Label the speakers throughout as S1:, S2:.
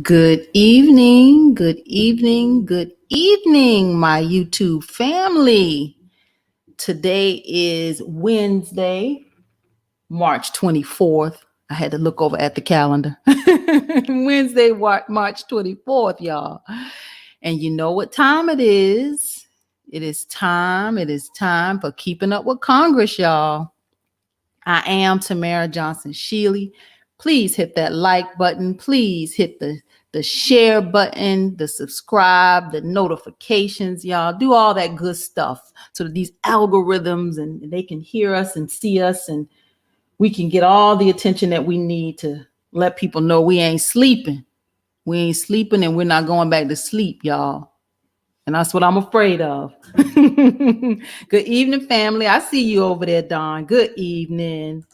S1: Good evening, good evening, good evening, my YouTube family. Today is Wednesday, March 24th. I had to look over at the calendar. Wednesday, March 24th, y'all. And you know what time it is. It is time for Keeping Up with Congress, y'all. I am Tamara Johnson Shealy. Please hit that like button. Please hit the share button, the subscribe, the notifications, y'all. Do all that good stuff so that these algorithms and they can hear us and see us and we can get all the attention that we need to let people know we ain't sleeping. We ain't sleeping and we're not going back to sleep, y'all. And that's what I'm afraid of. Good evening, family. I see you over there, Don. Good evening.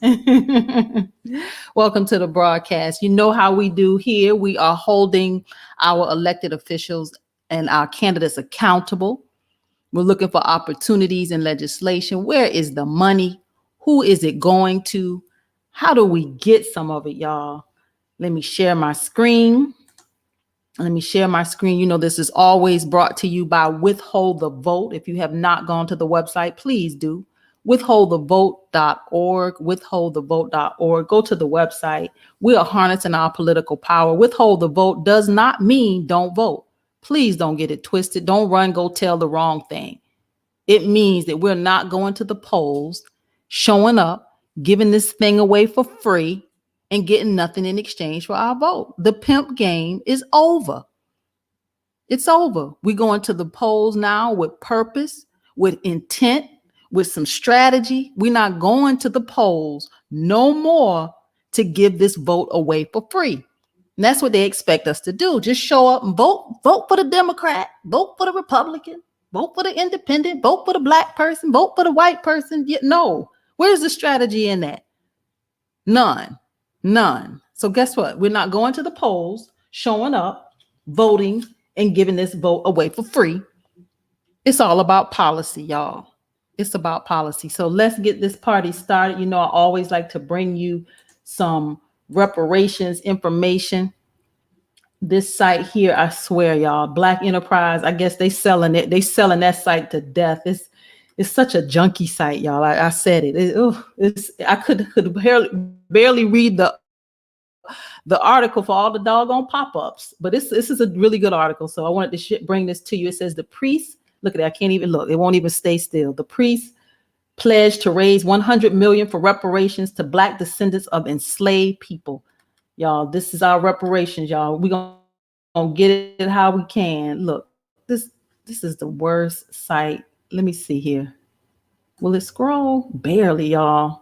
S1: Welcome to the broadcast. You know how we do here. We are holding our elected officials and our candidates accountable. We're looking for opportunities in legislation. Where is the money? Who is it going to? How do we get some of it, y'all? Let me share my screen. You know, this is always brought to you by Withhold the Vote. If you have not gone to the website, please do. Withholdthevote.org, withholdthevote.org. Go to the website. We are harnessing our political power. Withhold the vote does not mean don't vote. Please don't get it twisted. Don't run, go tell the wrong thing. It means that we're not going to the polls, showing up, giving this thing away for free, and getting nothing in exchange for our vote. The pimp game is over. It's over. We're going to the polls now with purpose, with intent, with some strategy. We're not going to the polls no more to give this vote away for free. And that's what they expect us to do. Just show up and vote. Vote for the Democrat. Vote for the Republican. Vote for the independent. Vote for the black person. Vote for the white person. No. Where's the strategy in that? None. So guess what? We're not going to the polls, showing up, voting, and giving this vote away for free. It's all about policy, y'all. It's about policy. So let's get this party started. You know, I always like to bring you some reparations information. This site here, I swear, y'all, Black Enterprise, I guess they selling it. They selling that site to death. It's such a junky site, y'all. I said it. I could barely read the article for all the doggone pop-ups, but this is a really good article. So I wanted to bring this to you. It says the priest, look at that. I can't even look. It won't even stay still. The priest pledged to raise $100 million for reparations to Black descendants of enslaved people. Y'all, this is our reparations, y'all. We're gonna get it how we can. Look, this is the worst site. Let me see here. Will it scroll? Barely, y'all.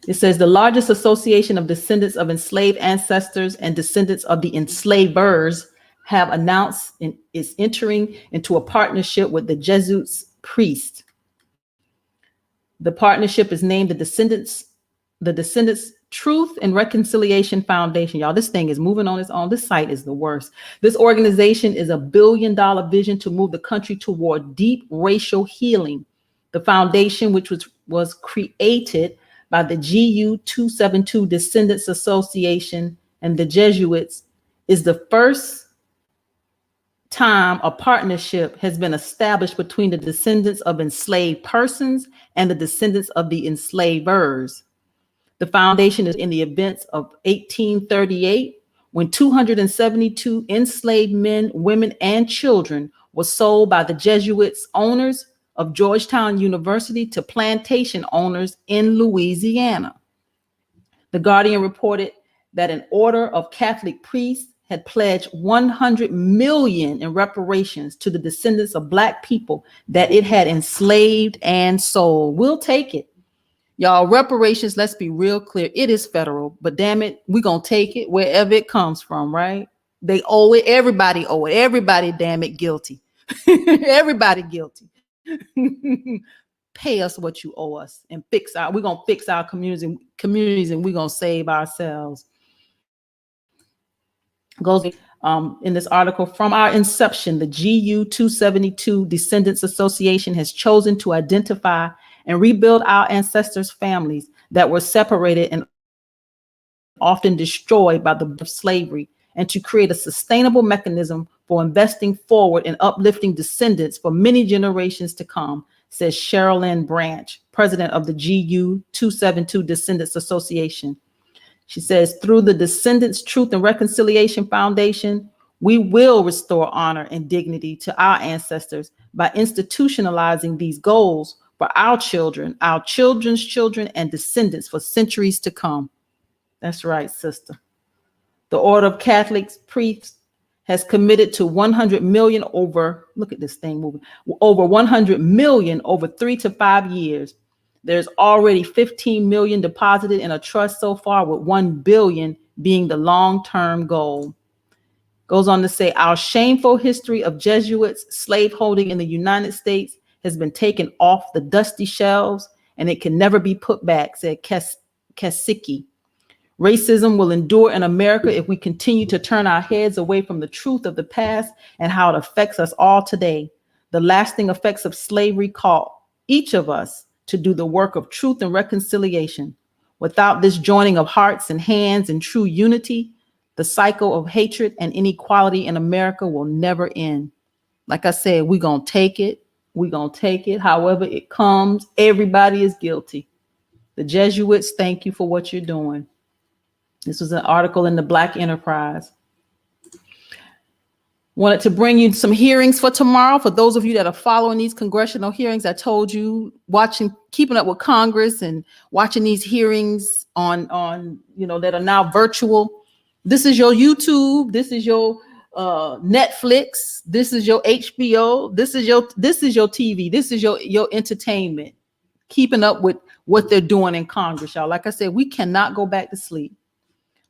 S1: It says the largest association of descendants of enslaved ancestors and descendants of the enslavers have announced is entering into a partnership with the Jesuits priest. The partnership is named the Descendants Truth and Reconciliation Foundation. Y'all, this thing is moving on its own. This site is the worst. This organization is $1 billion vision to move the country toward deep racial healing. The foundation, which was created by the GU 272 Descendants Association and the Jesuits, is the first time, a partnership has been established between the descendants of enslaved persons and the descendants of the enslavers. The foundation is in the events of 1838, when 272 enslaved men, women, and children were sold by the Jesuits owners of Georgetown University to plantation owners in Louisiana. The Guardian reported that an order of Catholic priests had pledged 100 million in reparations to the descendants of Black people that it had enslaved and sold. We'll take it. Y'all, reparations, let's be real clear. It is federal, but damn it, we're going to take it wherever it comes from, right? They owe it. Everybody owe it. Everybody, damn it, guilty. Everybody guilty. Pay us what you owe us and we're going to fix our communities and we're going to save ourselves. Goes in this article, from our inception, the GU 272 Descendants Association has chosen to identify and rebuild our ancestors' families that were separated and often destroyed by the slavery, and to create a sustainable mechanism for investing forward and uplifting descendants for many generations to come, says Sherilyn Branch, president of the GU 272 Descendants Association. She says, through the Descendants Truth and Reconciliation Foundation, we will restore honor and dignity to our ancestors by institutionalizing these goals for our children, our children's children, and descendants for centuries to come. That's right, sister. The Order of Catholic Priests has committed to 100 million over, look at this thing moving, over 100 million over 3 to 5 years. There's already 15 million deposited in a trust so far, with 1 billion being the long-term goal. Goes on to say, our shameful history of Jesuits slaveholding in the United States has been taken off the dusty shelves, and it can never be put back, said Kasicki. Racism will endure in America if we continue to turn our heads away from the truth of the past and how it affects us all today. The lasting effects of slavery call each of us to do the work of truth and reconciliation. Without this joining of hearts and hands in true unity, the cycle of hatred and inequality in America will never end. Like I said, we're going to take it. We're going to take it however it comes. Everybody is guilty. The Jesuits, thank you for what you're doing. This was an article in the Black Enterprise. Wanted to bring you some hearings for tomorrow. For those of you that are following these congressional hearings, I told you, keeping up with Congress and watching these hearings on that are now virtual. This is your YouTube. This is your Netflix. This is your HBO. This is your TV. This is your entertainment. Keeping up with what they're doing in Congress, y'all. Like I said, we cannot go back to sleep.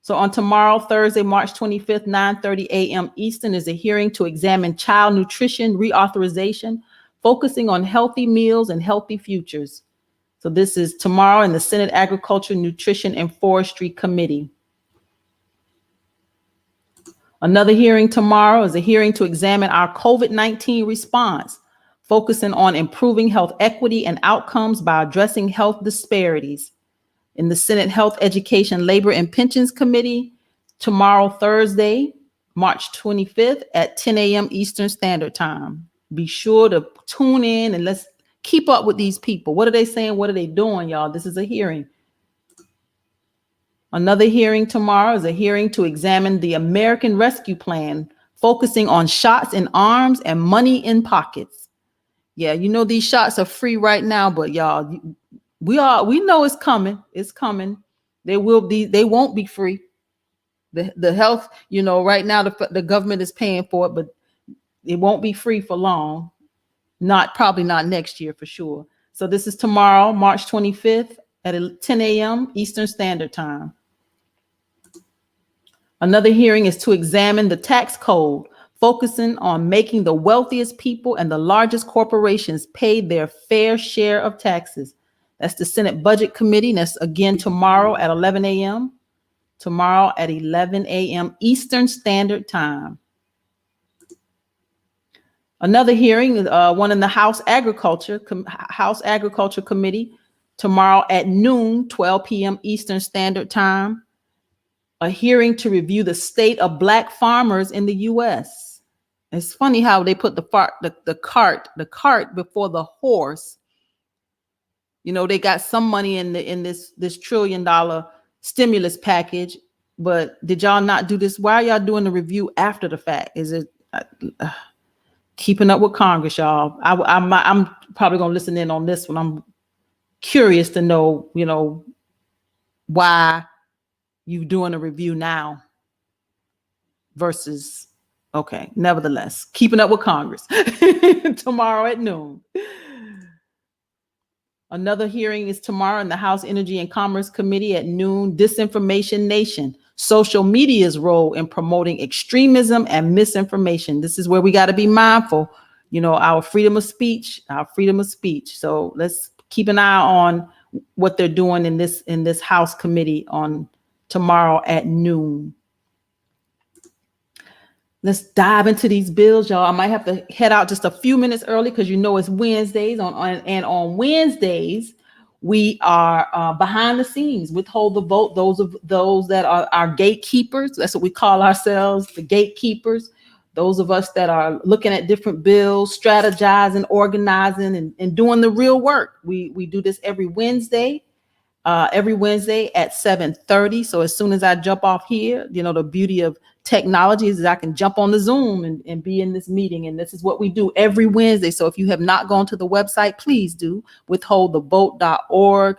S1: So on tomorrow, Thursday, March 25th, 9:30 a.m. Eastern, is a hearing to examine child nutrition reauthorization, focusing on healthy meals and healthy futures. So this is tomorrow in the Senate Agriculture, Nutrition, and Forestry Committee. Another hearing tomorrow is a hearing to examine our COVID-19 response, focusing on improving health equity and outcomes by addressing health disparities. In the Senate Health, Education, Labor, and Pensions Committee, tomorrow, Thursday, March 25th at 10 a.m. Eastern Standard Time. Be sure to tune in and let's keep up with these people. What are they saying? What are they doing, y'all? This is a hearing. Another hearing tomorrow is a hearing to examine the American Rescue Plan, focusing on shots in arms and money in pockets. Yeah, these shots are free right now, but y'all, we know it's coming. It's coming. They won't be free. The health, right now the government is paying for it, but it won't be free for long. Probably not next year for sure. So this is tomorrow, March 25th at 10 a.m. Eastern Standard Time. Another hearing is to examine the tax code, focusing on making the wealthiest people and the largest corporations pay their fair share of taxes. That's the Senate Budget Committee. That's again tomorrow at 11 a.m. Tomorrow at 11 a.m. Eastern Standard Time. Another hearing, one in the House Agriculture Committee, tomorrow at noon, 12 p.m. Eastern Standard Time. A hearing to review the state of Black farmers in the U.S. It's funny how they put the cart before the horse. You know, they got some money in this $1 trillion stimulus package, but did y'all not do this? Why are y'all doing the review after the fact? Is it keeping up with Congress, y'all? I'm probably gonna listen in on this one. I'm curious to know, you know, why you doing a review now versus, okay, nevertheless, keeping up with Congress tomorrow at noon. Another hearing is tomorrow in the House Energy and Commerce Committee at noon. Disinformation Nation, social media's role in promoting extremism and misinformation. This is where we got to be mindful, you know, our freedom of speech. So let's keep an eye on what they're doing in this House committee on tomorrow at noon. Let's dive into these bills, y'all. I might have to head out just a few minutes early because you know it's Wednesdays. On Wednesdays, we are behind the scenes. Withhold the vote. Those that are our gatekeepers. That's what we call ourselves, the gatekeepers. Those of us that are looking at different bills, strategizing, organizing, and doing the real work. We do this every Wednesday at 7:30. So as soon as I jump off here, you know, the beauty of technology is I can jump on the Zoom and be in this meeting. And this is what we do every Wednesday. So if you have not gone to the website, please do withholdthevote.org.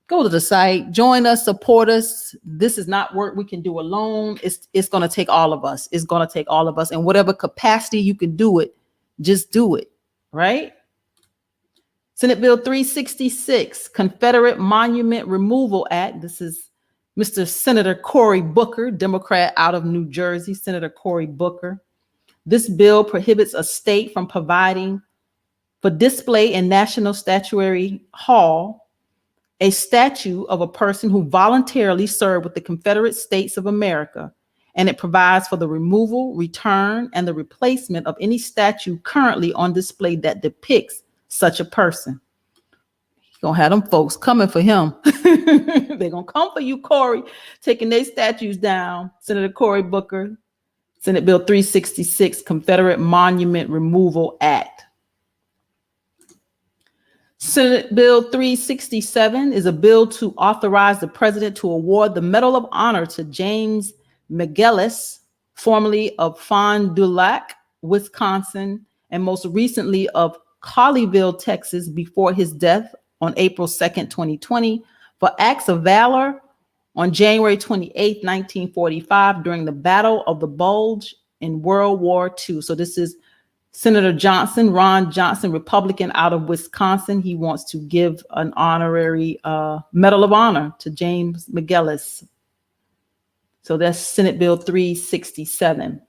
S1: Go to the site, join us, support us. This is not work we can do alone. It's going to take all of us. It's going to take all of us. And whatever capacity you can do it, just do it, right? Senate Bill 366, Confederate Monument Removal Act. This is Mr. Senator Cory Booker, Democrat out of New Jersey, Senator Cory Booker. This bill prohibits a state from providing for display in National Statuary Hall a statue of a person who voluntarily served with the Confederate States of America, and it provides for the removal, return, and the replacement of any statue currently on display that depicts such a person. Gonna have them folks coming for him. They're gonna come for you, Cory, taking their statues down. Senator Cory Booker, Senate Bill 366, Confederate Monument Removal Act. Senate Bill 367 is a bill to authorize the president to award the Medal of Honor to James McGillis, formerly of Fond du Lac, Wisconsin, and most recently of Colleyville, Texas, before his death on April 2nd, 2020, for acts of valor on January 28th, 1945, during the Battle of the Bulge in World War II. So this is Senator Johnson, Ron Johnson, Republican out of Wisconsin. He wants to give an honorary Medal of Honor to James McGillis. So that's Senate Bill 367.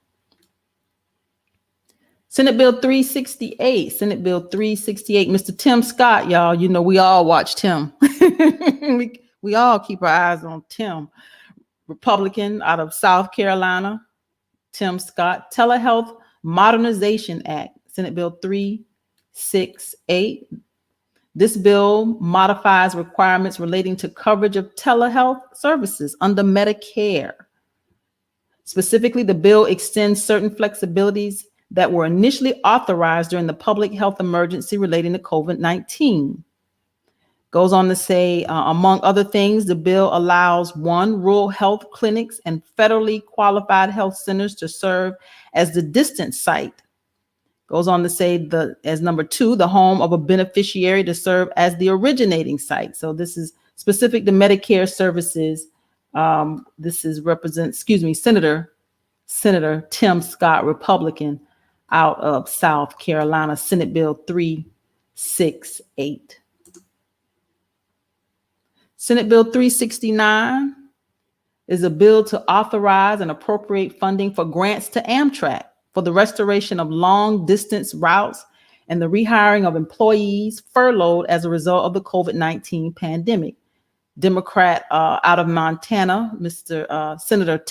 S1: Senate Bill 368, Mr. Tim Scott, y'all, you know, we all watch Tim. we all keep our eyes on Tim. Republican out of South Carolina, Tim Scott. Telehealth Modernization Act, Senate Bill 368. This bill modifies requirements relating to coverage of telehealth services under Medicare. Specifically, the bill extends certain flexibilities that were initially authorized during the public health emergency relating to COVID-19. Goes on to say, among other things, the bill allows rural health clinics and federally qualified health centers to serve as the distance site. Goes on to say, as number 2, the home of a beneficiary to serve as the originating site. So this is specific to Medicare services. Senator Tim Scott, Republican, out of South Carolina, Senate Bill 368. Senate Bill 369 is a bill to authorize and appropriate funding for grants to Amtrak for the restoration of long distance routes and the rehiring of employees furloughed as a result of the COVID-19 pandemic. Democrat out of Montana, Senator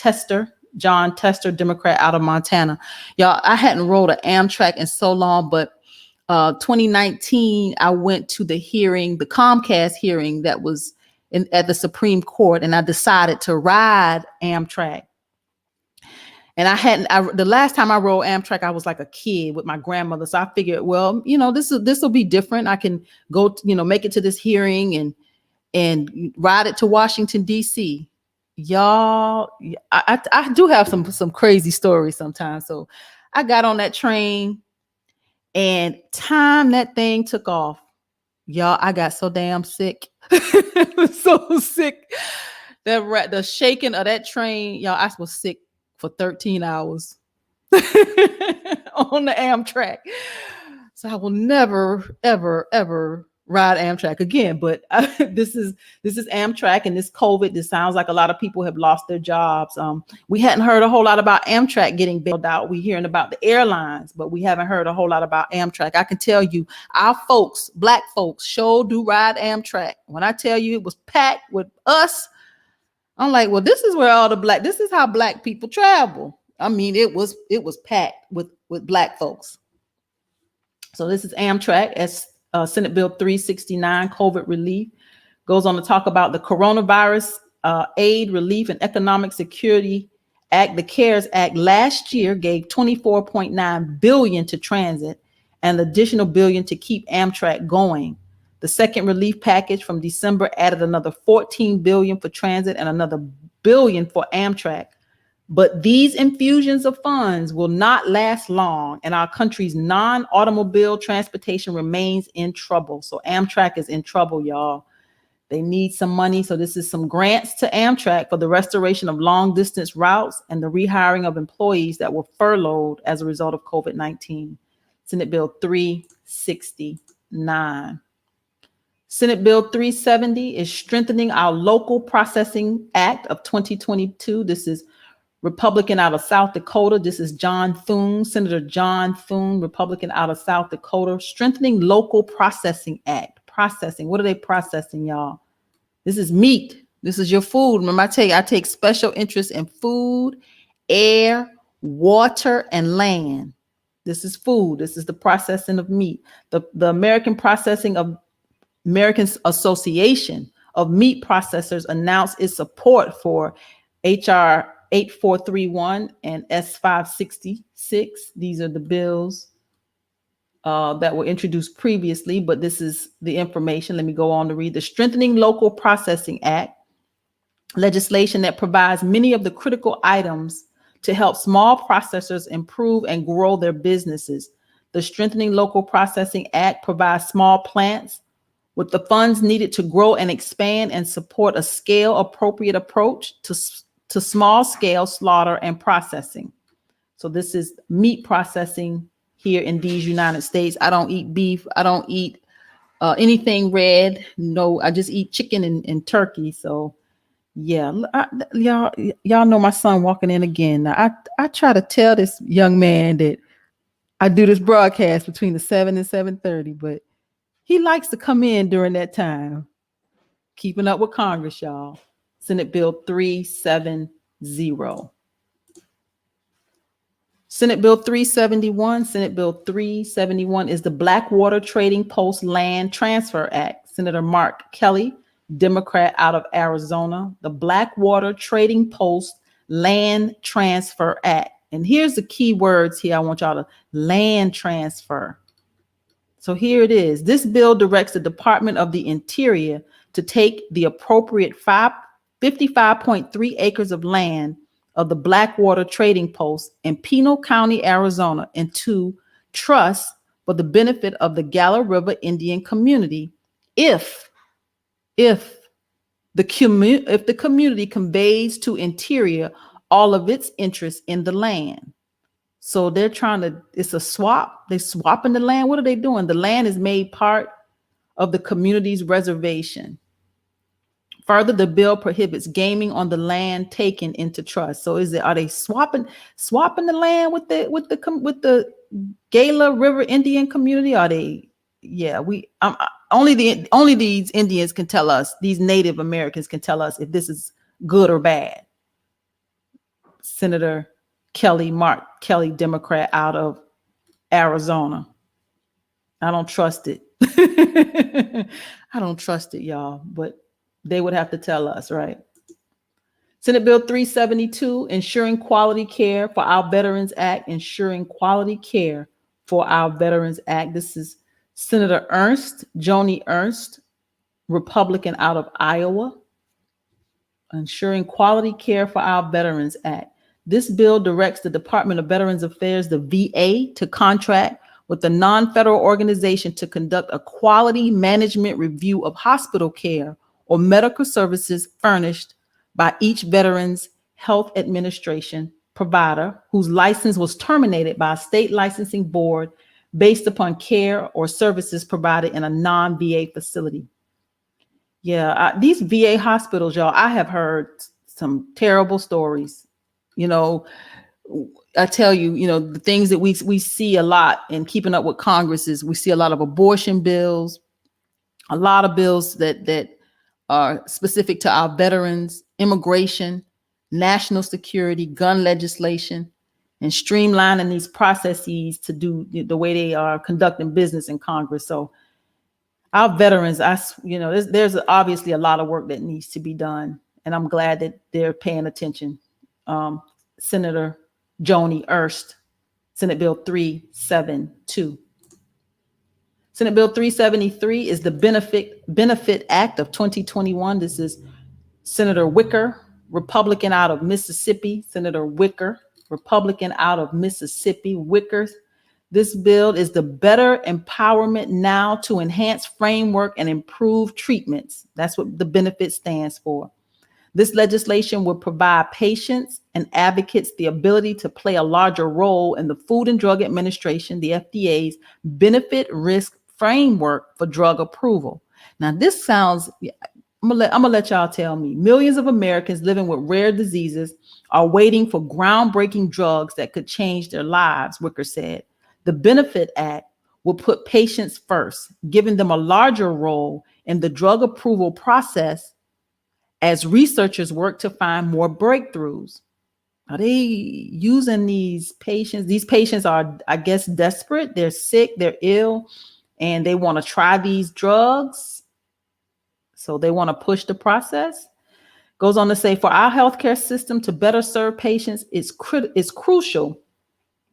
S1: John Tester, Democrat out of Montana. Y'all, I hadn't rode an Amtrak in so long, but 2019, I went to the Comcast hearing that was at the Supreme Court, and I decided to ride Amtrak. And the last time I rode Amtrak, I was like a kid with my grandmother. So I figured, well, this will be different. I can go, make it to this hearing and ride it to Washington, D.C. Y'all, I do have some crazy stories sometimes. So I got on that train, and time that thing took off, y'all, I got so damn sick. I was so sick. The shaking of that train, y'all, I was sick for 13 hours on the Amtrak. So I will never, ever, ever ride Amtrak again. But this is Amtrak, and this COVID. This sounds like a lot of people have lost their jobs. We hadn't heard a whole lot about Amtrak getting bailed out. We're hearing about the airlines, but we haven't heard a whole lot about Amtrak. I can tell you, our folks, Black folks, sure do ride Amtrak. When I tell you it was packed with us, I'm like, well, this is where this is how Black people travel. I mean, it was packed with Black folks. So this is Amtrak as Senate Bill 369, COVID relief, goes on to talk about the Coronavirus Aid, Relief, and Economic Security Act. The CARES Act last year gave $24.9 billion to transit and an additional $1 billion to keep Amtrak going. The second relief package from December added another $14 billion for transit and another $1 billion for Amtrak. But these infusions of funds will not last long, and our country's non-automobile transportation remains in trouble. So Amtrak is in trouble, y'all. They need some money. So this is some grants to Amtrak for the restoration of long-distance routes and the rehiring of employees that were furloughed as a result of COVID-19. Senate Bill 369. Senate Bill 370 is strengthening our Local Processing Act of 2022. This is Republican out of South Dakota. This is John Thune, Senator John Thune, Republican out of South Dakota. Strengthening Local Processing Act. Processing. What are they processing, y'all? This is meat. This is your food. Remember, I tell you, I take special interest in food, air, water, and land. This is food. This is the processing of meat. The American Association of Meat Processors announced its support for HR 8431 and S566. These are the bills that were introduced previously, but this is the information. Let me go on to read. The Strengthening Local Processing Act, legislation that provides many of the critical items to help small processors improve and grow their businesses. The Strengthening Local Processing Act provides small plants with the funds needed to grow and expand and support a scale-appropriate approach to small scale slaughter and processing. So this is meat processing here in these United States. I don't eat beef. I don't eat anything red. No, I just eat chicken and turkey. So yeah, y'all know my son walking in again. Now, I try to tell this young man that I do this broadcast between the 7 and 7:30, but he likes to come in during that time. Keeping up with Congress, y'all. Senate Bill 370. Senate Bill 371. Senate Bill 371 is the Blackwater Trading Post Land Transfer Act. Senator Mark Kelly, Democrat out of Arizona. The Blackwater Trading Post Land Transfer Act. And here's the key words here I want y'all to: land transfer. So here it is. This bill directs the Department of the Interior to take the appropriate 55.3 acres of land of the Blackwater Trading Post in Pinal County, Arizona, into trust for the benefit of the Gala River Indian community if the community conveys to Interior all of its interest in the land. So they're it's a swap. They're swapping the land. What are they doing? The land is made part of the community's reservation. Further, the bill prohibits gaming on the land taken into trust. So are they swapping the land with the Gala River Indian community? Are they? Yeah, only these Indians can tell us. These Native Americans can tell us if this is good or bad. Senator Mark Kelly, Democrat out of Arizona. I don't trust it. I don't trust it, y'all, but they would have to tell us, right? Senate Bill 372, Ensuring Quality Care for Our Veterans Act, Ensuring Quality Care for Our Veterans Act. This is Senator Joni Ernst, Republican out of Iowa. Ensuring Quality Care for Our Veterans Act. This bill directs the Department of Veterans Affairs, the VA, to contract with the non-federal organization to conduct a quality management review of hospital care or medical services furnished by each Veterans Health Administration provider whose license was terminated by a state licensing board based upon care or services provided in a non-VA facility. Yeah, these VA hospitals, y'all, I have heard some terrible stories. You know, I tell you, the things that we see a lot in Keeping Up with Congress is we see a lot of abortion bills, a lot of bills that are specific to our veterans, immigration, national security, gun legislation, and streamlining these processes to do the way they are conducting business in Congress. So our veterans, there's obviously a lot of work that needs to be done, and I'm glad that they're paying attention. Senator Joni Ernst, Senate Bill 372. Senate Bill 373 is the Benefit Act of 2021. This is Senator Wicker, Republican out of Mississippi. Senator Wicker, Republican out of Mississippi. This bill is the Better Empowerment Now to Enhance Framework and Improve Treatments. That's what the benefit stands for. This legislation will provide patients and advocates the ability to play a larger role in the Food and Drug Administration, the FDA's benefit risk framework for drug approval. Now, this sounds, I'm gonna let y'all tell me, millions of Americans living with rare diseases are waiting for groundbreaking drugs that could change their lives, Wicker said. The Benefit Act will put patients first, giving them a larger role in the drug approval process as researchers work to find more breakthroughs. Are they using these patients? These patients are, I guess, desperate. They're sick, they're ill, and they want to try these drugs. So they want to push the process. Goes on to say, for our healthcare system to better serve patients, it's crucial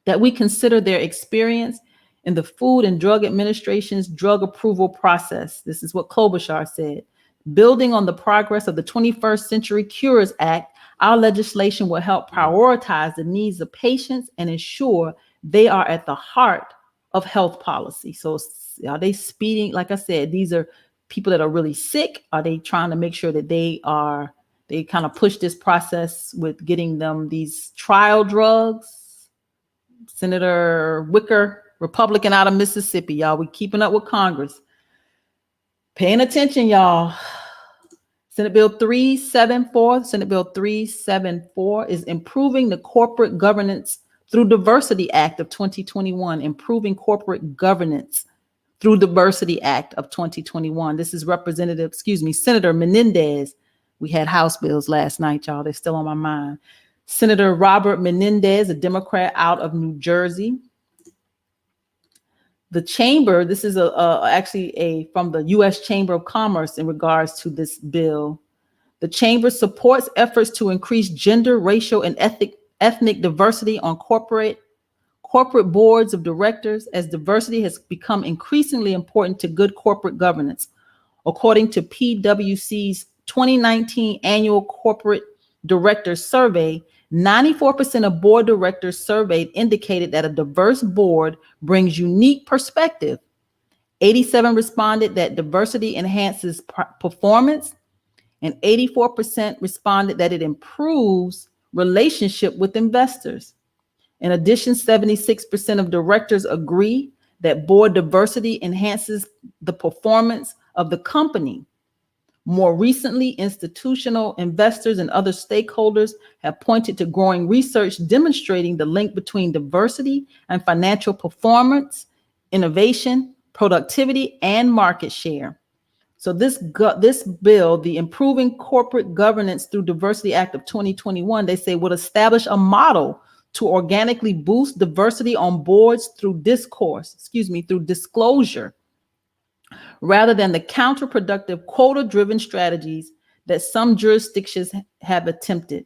S1: that we consider their experience in the Food and Drug Administration's drug approval process. This is what Klobuchar said. Building on the progress of the 21st Century Cures Act, our legislation will help prioritize the needs of patients and ensure they are at the heart of health policy. So are they speeding? Like I said, these are people that are really sick. Are they trying to make sure that they kind of push this process with getting them these trial drugs? Senator Wicker, Republican out of Mississippi, y'all. We keeping up with Congress. Paying attention, y'all. Senate Bill 374. Senate Bill 374 is Improving the Corporate Governance through Diversity Act of 2021. Improving Corporate Governance through Diversity Act of 2021. This is Senator Menendez. We had House bills last night, y'all. They're still on my mind. Senator Robert Menendez, a Democrat out of New Jersey. The chamber, this is actually from the U.S. Chamber of Commerce in regards to this bill. The chamber supports efforts to increase gender, racial, and ethnic diversity on corporate boards of directors, as diversity has become increasingly important to good corporate governance. According to PwC's 2019 annual corporate directors survey, 94% of board directors surveyed indicated that a diverse board brings unique perspective. 87% responded that diversity enhances performance, and 84% responded that it improves relationship with investors. In addition, 76% of directors agree that board diversity enhances the performance of the company. More recently, institutional investors and other stakeholders have pointed to growing research demonstrating the link between diversity and financial performance, innovation, productivity, and market share. So this bill, the Improving Corporate Governance through Diversity Act of 2021, they say would establish a model to organically boost diversity on boards through disclosure, rather than the counterproductive quota-driven strategies that some jurisdictions have attempted.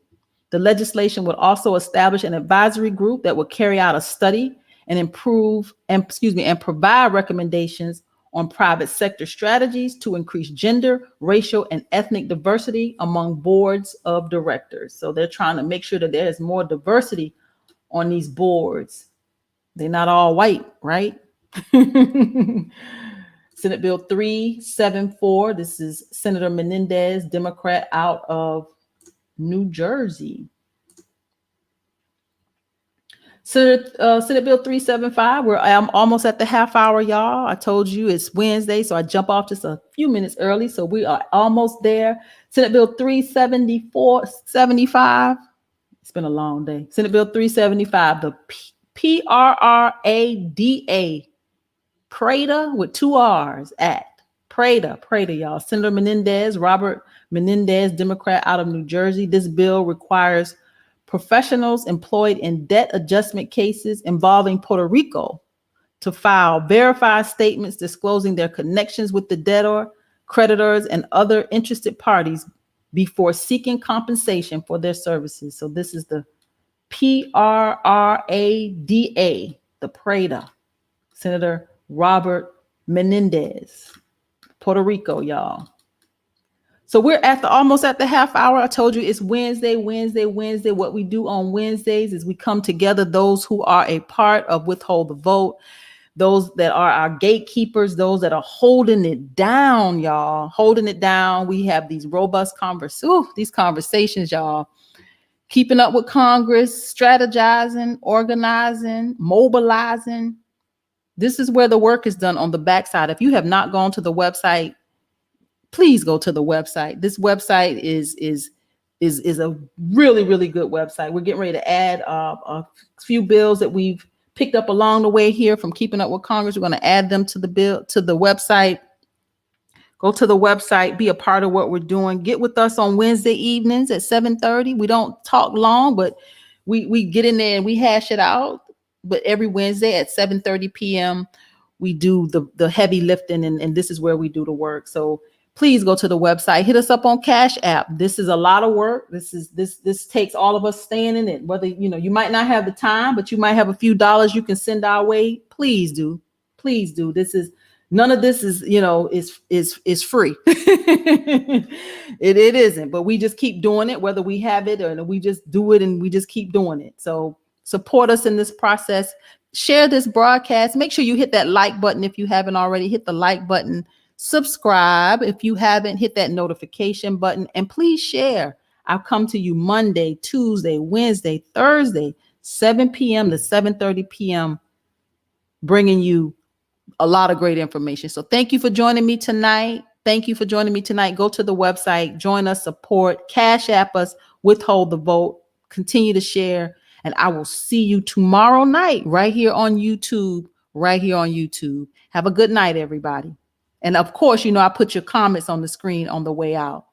S1: The legislation would also establish an advisory group that would carry out a study and provide recommendations on private sector strategies to increase gender, racial, and ethnic diversity among boards of directors. So they're trying to make sure that there's more diversity on these boards. They're not all white, right? Senate Bill 374. This is Senator Menendez, Democrat out of New Jersey. Senate Bill 375. I'm almost at the half hour, y'all. I told you it's Wednesday, so I jump off just a few minutes early. So we are almost there. Senate Bill 375. It's been a long day. Senate Bill 375, the PRRADA, PRADA with 2 R's, Act. PRADA, y'all. Senator Menendez, Robert Menendez, Democrat out of New Jersey. This bill requires professionals employed in debt adjustment cases involving Puerto Rico to file verified statements disclosing their connections with the debtor, creditors, and other interested parties before seeking compensation for their services. So this is the PRRADA, the PRADA. Senator Robert Menendez, Puerto Rico, y'all. So we're almost at the half hour. I told you it's Wednesday. What we do on Wednesdays is we come together, those who are a part of Withhold the Vote, those that are our gatekeepers, those that are holding it down, y'all, holding it down. We have these robust conversations, y'all, keeping up with Congress, strategizing, organizing, mobilizing. This is where the work is done on the backside. If you have not gone to the website, please go to the website. This website is a really, really good website. We're getting ready to add a few bills that we've picked up along the way here from Keeping Up with Congress. We're going to add them to the website. Go to the website, be a part of what we're doing. Get with us on Wednesday evenings at 7:30. We don't talk long, but we get in there and we hash it out. But every Wednesday at 7:30 p.m., we do the heavy lifting, and this is where we do the work. So please go to the website. Hit us up on Cash App. This is a lot of work. This takes all of us staying in it. Whether you might not have the time, but you might have a few dollars you can send our way. Please do. None of this is free. It isn't. But we just keep doing it, whether we have it or we just do it, and we just keep doing it. So support us in this process. Share this broadcast. Make sure you hit that like button if you haven't already. Hit the like button. Subscribe if you haven't. Hit that notification button, and please share. I'll come to you Monday, Tuesday, Wednesday, Thursday, 7 p.m. to 7:30 p.m. bringing you a lot of great information. So thank you for joining me tonight. Go to the website, join us, support, Cash App us, Withhold the Vote, continue to share, and I will see you tomorrow night right here on YouTube. Have a good night, everybody. And of course, I put your comments on the screen on the way out.